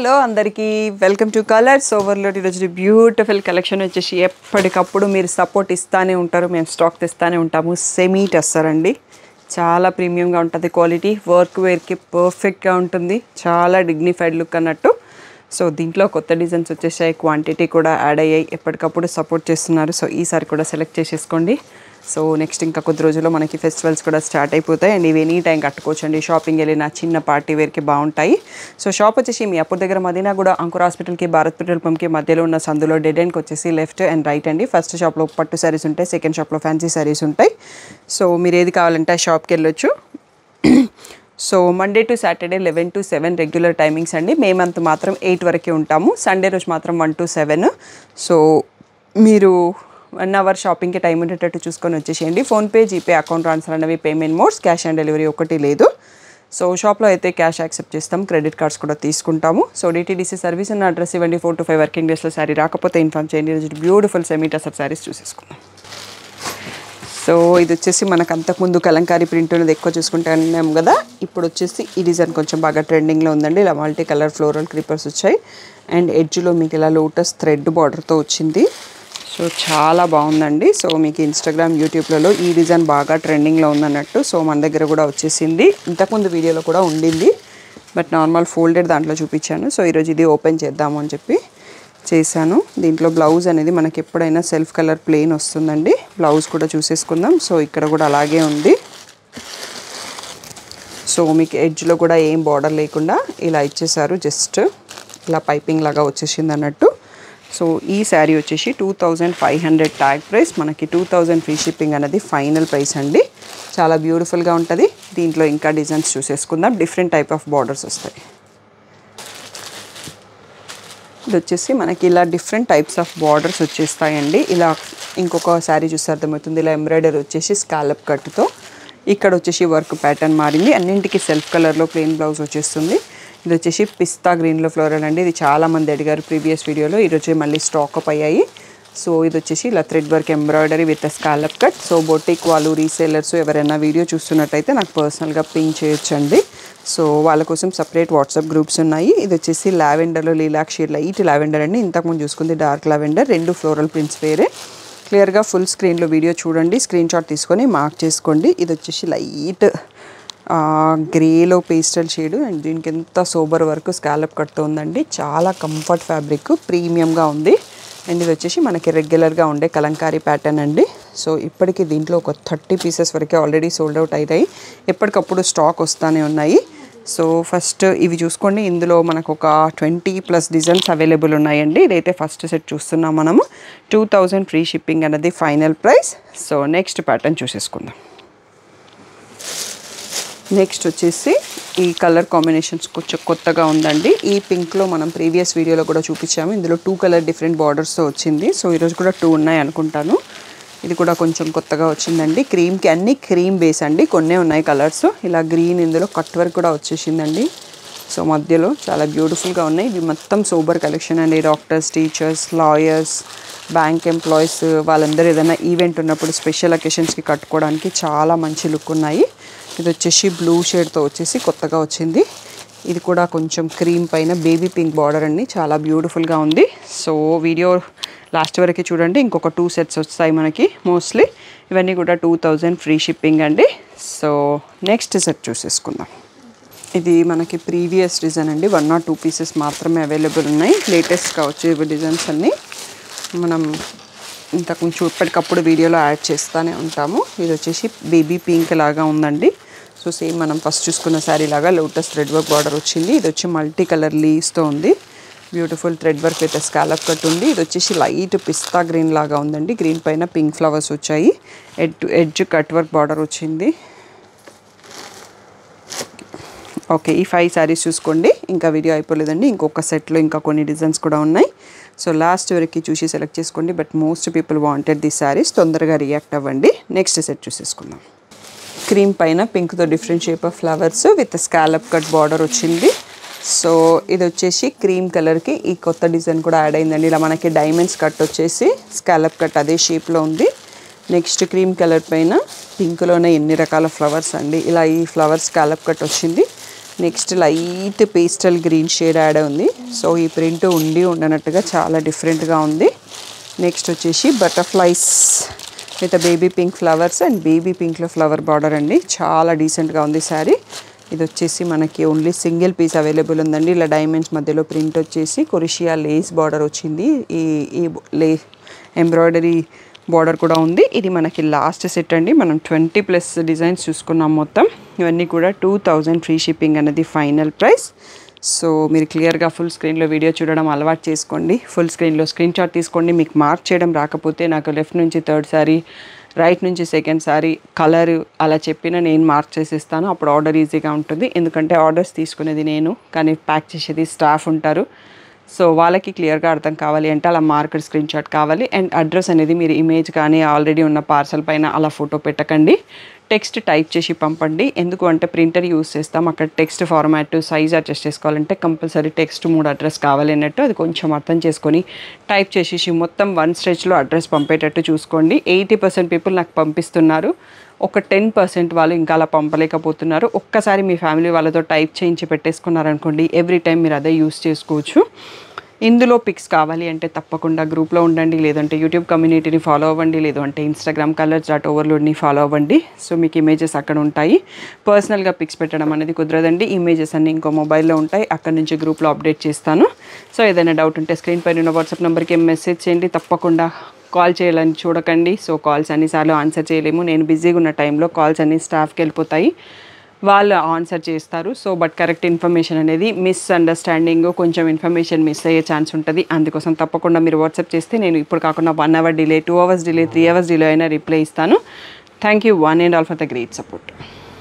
Hello అందరికీ welcome to colours overload. ఈరోజు beautiful collection వచ్చేసి ఎప్పటికప్పుడు మీరు సపోర్ట్ ఇస్తూనే ఉంటారు, మేము స్టాక్ తెస్తూనే ఉంటాము. సెమీ టస్సర్ అండి, చాలా ప్రీమియంగా ఉంటుంది. క్వాలిటీ వర్క్ వేర్కి పర్ఫెక్ట్గా ఉంటుంది, చాలా డిగ్నిఫైడ్ లుక్ అన్నట్టు. సో దీంట్లో కొత్త డిజైన్స్ వచ్చేసాయి, క్వాంటిటీ కూడా యాడ్ అయ్యాయి, ఎప్పటికప్పుడు సపోర్ట్ చేస్తున్నారు. సో ఈసారి కూడా సెలెక్ట్ చేసేసుకోండి. సో నెక్స్ట్ ఇంకా కొద్ది రోజుల్లో మనకి ఫెస్టివల్స్ కూడా స్టార్ట్ అయిపోతాయి అండ్ ఇవి ఎనీ టైం కట్టుకోవచ్చండి. షాపింగ్ వెళ్ళిన చిన్న పార్టీ వేర్కి బాగుంటాయి. సో షాప్ వచ్చేసి మీ అప్పుడు దగ్గర మదీనా కూడా అంకుర్ హాస్పిటల్కి భారత్ పెట్రోల్ పంప్కి మధ్యలో ఉన్న సందులో డెడ్ ఎండ్కి వచ్చేసి లెఫ్ట్ అండ్ రైట్ అండి. ఫస్ట్ షాప్లో పట్టు శారీస్ ఉంటాయి, సెకండ్ షాప్లో ఫ్యాన్సీ శారీస్ ఉంటాయి. సో మీరు ఏది కావాలంటే ఆ షాప్కి వెళ్ళొచ్చు. So Monday to Saturday 11 to 7 regular timings అండి. మే మంత్ మాత్రం 8 వరకే ఉంటాము, సండే రోజు మాత్రం 1 to 7. సో మీరు 1 hour షాపింగ్కి టైం ఉండేటట్టు చూసుకొని వచ్చేసేయండి. ఫోన్పే, జీపే, అకౌంట్ ట్రాన్స్ఫర్ అనేవి payment modes, cash on delivery ఒకటి లేదు. సో షాప్లో అయితే క్యాష్ యాక్సెప్ట్ చేస్తాం, క్రెడిట్ కార్డ్స్ కూడా తీసుకుంటాము. సో డిటీడీసీ సర్వీస్ ఉన్న అడ్రస్ ఇవ్వండి. 4 to 5 వర్కింగ్ డేస్లో శారీ రాకపోతే ఇన్ఫార్మ్ చేయండి. ఈరోజు బ్యూటిఫుల్ సెమీ టసర్ శారీస్ చూసేసుకుందాం. సో ఇది వచ్చేసి మనకు అంతకుముందు కలంకారీ ప్రింట్ అనేది ఎక్కువ చూసుకుంటే అన్నాం కదా, ఇప్పుడు వచ్చేసి ఈ డిజైన్ కొంచెం బాగా ట్రెండింగ్లో ఉందండి. ఇలా మల్టీ కలర్ ఫ్లోరల్ క్రీపర్స్ వచ్చాయి అండ్ ఎడ్జ్లో మీకు ఇలా లోటస్ థ్రెడ్ బార్డర్తో వచ్చింది. సో చాలా బాగుందండి. సో మీకు ఇన్స్టాగ్రామ్, యూట్యూబ్లలో ఈ డిజైన్ బాగా ట్రెండింగ్లో ఉందన్నట్టు. సో మన దగ్గర కూడా వచ్చేసింది, ఇంతకుముందు వీడియోలో కూడా ఉండింది, బట్ నార్మల్ ఫోల్డెడ్ దాంట్లో చూపించాను. సో ఈరోజు ఇది ఓపెన్ చేద్దాము అని చెప్పి చేశాను. దీంట్లో బ్లౌజ్ అనేది మనకి ఎప్పుడైనా సెల్ఫ్ కలర్ ప్లెయిన్ వస్తుందండి. బ్లౌజ్ కూడా చూసేసుకుందాం. సో ఇక్కడ కూడా అలాగే ఉంది. సో మీకు ఎడ్జ్లో కూడా ఏం బార్డర్ లేకుండా ఇలా ఇచ్చేసారు, జస్ట్ ఇలా పైపింగ్ లాగా వచ్చేసింది అన్నట్టు. సో ఈ శారీ వచ్చేసి 2500 ట్యాగ్ ప్రైస్, మనకి 2000 ఫ్రీ షిప్పింగ్ అనేది ఫైనల్ ప్రైస్ అండి. చాలా బ్యూటిఫుల్గా ఉంటుంది. దీంట్లో ఇంకా డిజైన్స్ చూసేసుకుందాం. డిఫరెంట్ టైప్ ఆఫ్ బార్డర్స్ వస్తాయి. ఇది వచ్చేసి మనకి ఇలా డిఫరెంట్ టైప్స్ ఆఫ్ బార్డర్స్ వచ్చేస్తాయండి. ఇలా ఇంకొక శారీ చూస్తే అర్థమవుతుంది. ఇలా ఎంబ్రాయిడరీ వచ్చేసి స్కాలప్ కట్తో, ఇక్కడ వచ్చేసి వర్క్ ప్యాటర్న్ మారింది. అన్నింటికి సెల్ఫ్ కలర్లో ప్లెయిన్ బ్లౌజ్ వచ్చేస్తుంది. ఇది వచ్చేసి పిస్తా గ్రీన్లో ఫ్లోరల్ అండి. ఇది చాలామంది అడిగారు ప్రీవియస్ వీడియోలో, ఈరోజు మళ్ళీ స్టాక్ అప్ అయ్యాయి. సో ఇది వచ్చేసి ఇలా thread work embroidery with scallop cut. So boutique వాళ్ళు, రీసేలర్స్ ఎవరైనా వీడియో చూస్తున్నట్టయితే నాకు పర్సనల్గా పింక్ చేయొచ్చండి. సో వాళ్ళ కోసం సపరేట్ వాట్సాప్ గ్రూప్స్ ఉన్నాయి. ఇది వచ్చేసి లావెండర్లో లీలాక్షి లైట్ లావెండర్ అండి. ఇంతకుముందు చూసుకుంది డార్క్ లావెండర్. 2 ఫ్లోరల్ ప్రింట్స్ వేరే. క్లియర్గా ఫుల్ స్క్రీన్లో వీడియో చూడండి, స్క్రీన్ షాట్ తీసుకొని మార్క్ చేసుకోండి. ఇది వచ్చేసి లైట్ గ్రేలో పేస్టల్ షేడ్ అండ్ దీనికి ఎంత సోబర్ వర్క్ స్కాలప్ కట్తో ఉందండి. చాలా కంఫర్ట్ ఫ్యాబ్రిక్, ప్రీమియంగా ఉంది. అండ్ ఇది వచ్చేసి మనకి రెగ్యులర్గా ఉండే కలంకారీ ప్యాటర్న్ అండి. సో ఇప్పటికీ దీంట్లో ఒక 30 పీసెస్ వరకే ఆల్రెడీ సోల్డ్ అవుట్ అవుతాయి, ఎప్పటికప్పుడు స్టాక్ వస్తూనే ఉన్నాయి. సో ఫస్ట్ ఇవి చూసుకోండి. ఇందులో మనకు ఒక 20+ డిజైన్స్ అవైలబుల్ ఉన్నాయండి. ఇదైతే ఫస్ట్ సెట్ చూస్తున్నాం మనము. 2000 ఫ్రీ షిప్పింగ్ అనేది final price. So next pattern చూసేసుకుందాం. నెక్స్ట్ వచ్చేసి ఈ కలర్ కాంబినేషన్స్ కొంచెం కొత్తగా ఉందండి. ఈ పింక్లో మనం ప్రీవియస్ వీడియోలో కూడా చూపించాము. ఇందులో 2 కలర్ డిఫరెంట్ బార్డర్స్తో వచ్చింది. సో ఈరోజు కూడా 2 ఉన్నాయి అనుకుంటాను. ఇది కూడా కొంచెం కొత్తగా వచ్చిందండి. క్రీమ్కి అన్ని క్రీమ్ బేస్ అండి, కొన్నే ఉన్నాయి కలర్స్. ఇలా గ్రీన్, ఇందులో కట్ వర్క్ కూడా వచ్చేసిందండి. సో మధ్యలో చాలా బ్యూటిఫుల్గా ఉన్నాయి. ఇవి మొత్తం సోబర్ కలెక్షన్ అండి. Doctors, teachers, lawyers, bank employees వాళ్ళందరూ ఏదైనా ఈవెంట్ ఉన్నప్పుడు స్పెషల్ అకేషన్స్కి కట్టుకోవడానికి చాలా మంచి లుక్ ఉన్నాయి. ఇది వచ్చేసి బ్లూ షేడ్తో వచ్చేసి కొత్తగా వచ్చింది. ఇది కూడా కొంచెం క్రీమ్ పైన బేబీ పింక్ బార్డర్ అండి, చాలా బ్యూటిఫుల్గా ఉంది. సో వీడియో లాస్ట్ వరకు చూడండి. ఇంకొక 2 సెట్స్ వస్తాయి మనకి మోస్ట్లీ. ఇవన్నీ కూడా 2000 ఫ్రీ షిప్పింగ్ అండి. సో నెక్స్ట్ సెట్ చూసేసుకుందాం. ఇది మనకి ప్రీవియస్ డిజైన్ అండి. 1 or 2 పీసెస్ మాత్రమే అవైలబుల్ ఉన్నాయి. లేటెస్ట్గా వచ్చే డిజైన్స్ అన్నీ మనం ఇంతకుముందు ఇప్పటికప్పుడు వీడియోలో యాడ్ చేస్తూనే ఉంటాము. ఇది వచ్చేసి బేబీ పింక్ లాగా ఉందండి. సో సేమ్ మనం ఫస్ట్ చూసుకున్న శారీ లాగా లోటస్ థ్రెడ్ వర్క్ బార్డర్ వచ్చింది. ఇది వచ్చి మల్టీ కలర్ లీవ్స్తో ఉంది. Beautiful thread work with scallop cut ఉంది. ఇది వచ్చేసి లైట్ పిస్తా గ్రీన్ లాగా ఉందండి. గ్రీన్ పైన పింక్ ఫ్లవర్స్ వచ్చాయి. ఎడ్జ్ కట్ వర్క్ బార్డర్ వచ్చింది. ఓకే, ఈ 5 శారీస్ చూసుకోండి. ఇంకా వీడియో అయిపోలేదండి. ఇంకొక సెట్లో ఇంకా కొన్ని డిజైన్స్ కూడా ఉన్నాయి. సో లాస్ట్ వరకు చూసి సెలెక్ట్ చేసుకోండి. But most people wanted the saris, తొందరగా రియాక్ట్ అవ్వండి. నెక్స్ట్ సెట్ చూసేసుకుందాం. క్రీమ్ పైన పింక్తో different shape of flowers with scallop cut border వచ్చింది. సో ఇది వచ్చేసి క్రీమ్ కలర్కి ఈ కొత్త డిజైన్ కూడా యాడ్ అయిందండి. ఇలా మనకి డైమండ్స్ కట్ వచ్చేసి స్కాలప్ కట్ అదే షేప్లో ఉంది. నెక్స్ట్ క్రీమ్ కలర్ పైన పింక్లోనే ఎన్ని రకాల ఫ్లవర్స్ అండి. ఇలా ఈ ఫ్లవర్స్ స్కాలప్ కట్ వచ్చింది. Next light pastel green shade add ఉంది. సో ఈ ప్రింట్ ఉండనట్టుగా చాలా డిఫరెంట్గా ఉంది. నెక్స్ట్ వచ్చేసి butterflies with baby pink flowers and baby పింక్లో ఫ్లవర్ బార్డర్ అండి. చాలా డీసెంట్గా ఉంది శారీ. ఇది వచ్చేసి మనకి ఓన్లీ సింగిల్ పీస్ అవైలబుల్ ఉందండి. ఇలా డైమండ్స్ మధ్యలో ప్రింట్ వచ్చేసి కొరిషియా లేస్ బార్డర్ వచ్చింది. ఈ ఎంబ్రాయిడరీ బార్డర్ కూడా ఉంది. ఇది మనకి లాస్ట్ సెట్ అండి. మనం 20+ డిజైన్స్ చూసుకున్నాం మొత్తం. ఇవన్నీ కూడా 2000 ఫ్రీ షిప్పింగ్ అనేది ఫైనల్ ప్రైస్. సో మీరు క్లియర్గా ఫుల్ స్క్రీన్లో వీడియో చూడడం అలవాటు చేసుకోండి. ఫుల్ స్క్రీన్లో స్క్రీన్ షాట్ తీసుకోండి. మీకు మార్క్ చేయడం రాకపోతే నాకు లెఫ్ట్ నుంచి థర్డ్ సారీ, రైట్ నుంచి సెకండ్ సారీ కలర్ అలా చెప్పిన నేను మార్క్ చేసిస్తాను. అప్పుడు ఆర్డర్ ఈజీగా ఉంటుంది. ఎందుకంటే ఆర్డర్స్ తీసుకునేది నేను, కానీ ప్యాక్ చేసేది స్టాఫ్ ఉంటారు. సో వాళ్ళకి క్లియర్గా అర్థం కావాలి అంటే అలా మార్కెట్ స్క్రీన్ షాట్ కావాలి. అండ్ అడ్రస్ అనేది మీరు ఇమేజ్ కానీ ఆల్రెడీ ఉన్న పార్సల్ పైన అలా ఫోటో పెట్టకండి. టెక్స్ట్ టైప్ చేసి పంపండి. ఎందుకు అంటే ప్రింటర్ యూస్ చేస్తాం. అక్కడ టెక్స్ట్ ఫార్మాట్ సైజ్ అడ్జస్ట్ చేసుకోవాలంటే కంపల్సరీ టెక్స్ట్ 3 అడ్రస్ కావాలి అన్నట్టు అది కొంచెం అర్థం చేసుకొని టైప్ చేసేసి మొత్తం 1 స్ట్రెచ్లో అడ్రస్ పంపేటట్టు చూసుకోండి. 80% పీపుల్ నాకు పంపిస్తున్నారు. ఒక 10% వాళ్ళు ఇంకా అలా పంపలేకపోతున్నారు. ఒక్కసారి మీ ఫ్యామిలీ వాళ్ళతో టైప్ చేయించి పెట్టేసుకున్నారనుకోండి, ఎవ్రీ టైం మీరు అదే యూస్ చేసుకోవచ్చు. ఇందులో పిక్స్ కావాలి అంటే తప్పకుండా గ్రూప్లో ఉండండి, లేదంటే యూట్యూబ్ కమ్యూనిటీని ఫాలో అవ్వండి, లేదంటే ఇన్స్టాగ్రామ్ colors.overloadని ఫాలో అవ్వండి. సో మీకు ఇమేజెస్ అక్కడ ఉంటాయి. పర్సనల్గా పిక్స్ పెట్టడం అనేది కుదరదండి. ఇమేజెస్ అన్నీ ఇంకో మొబైల్లో ఉంటాయి. అక్కడ నుంచి గ్రూప్లో అప్డేట్ చేస్తాను. సో ఏదైనా డౌట్ ఉంటే స్క్రీన్ పైన ఉన్న వాట్సాప్ నెంబర్కి మెసేజ్ చేయండి. తప్పకుండా కాల్ చేయాలని చూడకండి. సో కాల్స్ అన్నిసార్లు ఆన్సర్ చేయలేము. నేను బిజీగా ఉన్న టైంలో కాల్స్ అన్ని స్టాఫ్కి వెళ్ళిపోతాయి, వాళ్ళు ఆన్సర్ చేస్తారు. సో బట్ కరెక్ట్ ఇన్ఫర్మేషన్ అనేది మిస్అండర్స్టాండింగ్, కొంచెం ఇన్ఫర్మేషన్ మిస్ అయ్యే ఛాన్స్ ఉంటుంది. అందుకోసం తప్పకుండా మీరు వాట్సాప్ చేస్తే నేను ఇప్పుడు కాకుండా 1 hour delay, 2 hours delay, 3 hours delay అయినా రిప్లై ఇస్తాను. Thank you one and all for the great support.